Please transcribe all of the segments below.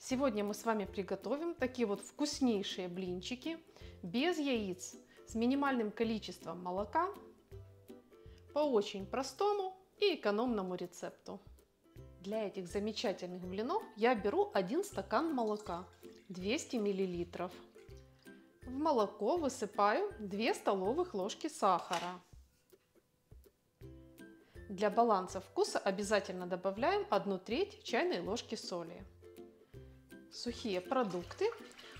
Сегодня мы с вами приготовим такие вот вкуснейшие блинчики без яиц, с минимальным количеством молока, по очень простому и экономному рецепту. Для этих замечательных блинов я беру 1 стакан молока, 200 мл. В молоко высыпаю 2 столовых ложки сахара. Для баланса вкуса обязательно добавляем 1/3 чайной ложки соли. Сухие продукты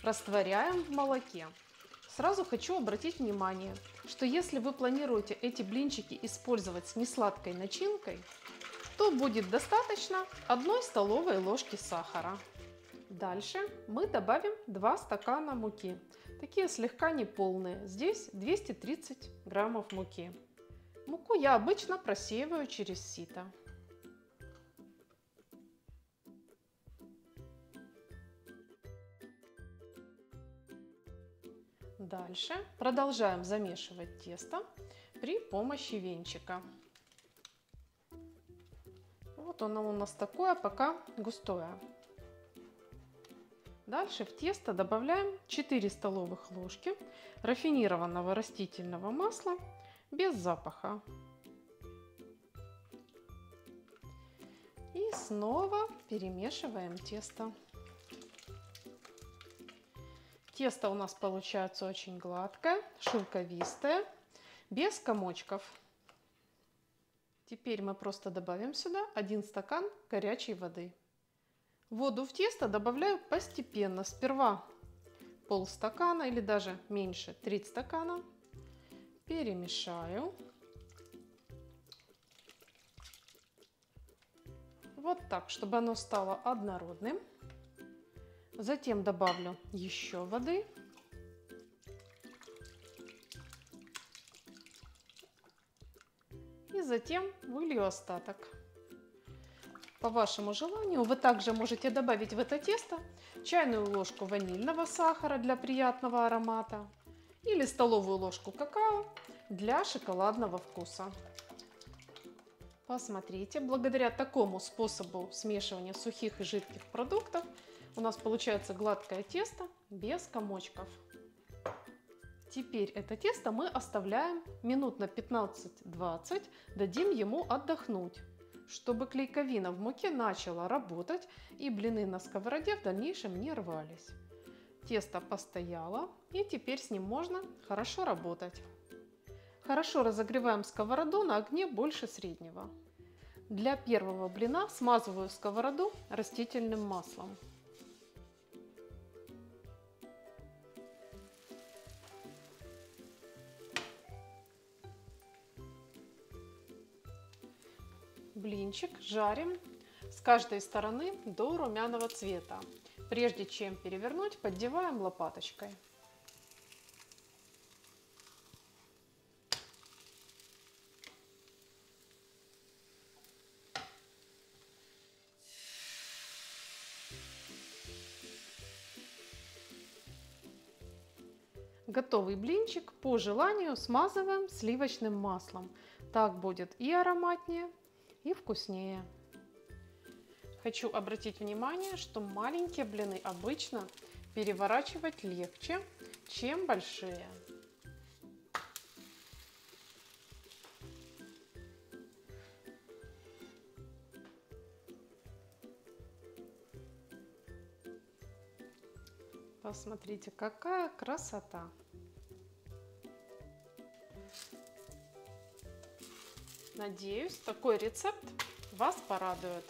растворяем в молоке. Сразу хочу обратить внимание, что если вы планируете эти блинчики использовать с несладкой начинкой, то будет достаточно 1 столовой ложки сахара. Дальше мы добавим 2 стакана муки, такие слегка неполные, здесь 230 граммов муки. Муку я обычно просеиваю через сито. Дальше продолжаем замешивать тесто при помощи венчика. Вот оно у нас такое, пока густое. Дальше в тесто добавляем 4 столовых ложки рафинированного растительного масла без запаха. И снова перемешиваем тесто. Тесто у нас получается очень гладкое, шелковистое, без комочков. Теперь мы просто добавим сюда 1 стакан горячей воды. Воду в тесто добавляю постепенно. Сперва полстакана или даже меньше, 3 стакана. Перемешаю. Вот так, чтобы оно стало однородным. Затем добавлю еще воды. И затем вылью остаток. По вашему желанию вы также можете добавить в это тесто чайную ложку ванильного сахара для приятного аромата или столовую ложку какао для шоколадного вкуса. Посмотрите, благодаря такому способу смешивания сухих и жидких продуктов у нас получается гладкое тесто без комочков. Теперь это тесто мы оставляем минут на 15-20, дадим ему отдохнуть, чтобы клейковина в муке начала работать и блины на сковороде в дальнейшем не рвались. Тесто постояло, и теперь с ним можно хорошо работать. Хорошо разогреваем сковороду на огне больше среднего. Для первого блина смазываю сковороду растительным маслом. Блинчик жарим с каждой стороны до румяного цвета. Прежде чем перевернуть, поддеваем лопаточкой. Готовый блинчик по желанию смазываем сливочным маслом. Так будет и ароматнее, и вкуснее. Хочу обратить внимание, что маленькие блины обычно переворачивать легче, чем большие. Посмотрите, какая красота! Надеюсь, такой рецепт вас порадует.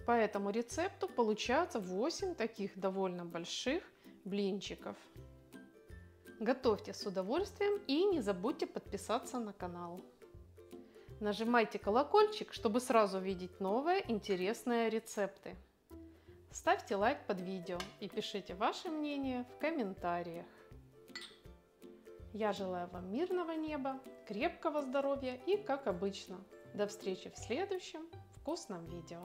По этому рецепту получается 8 таких довольно больших блинчиков. Готовьте с удовольствием и не забудьте подписаться на канал. Нажимайте колокольчик, чтобы сразу видеть новые интересные рецепты. Ставьте лайк под видео и пишите ваше мнение в комментариях. Я желаю вам мирного неба, крепкого здоровья и, как обычно, до встречи в следующем вкусном видео.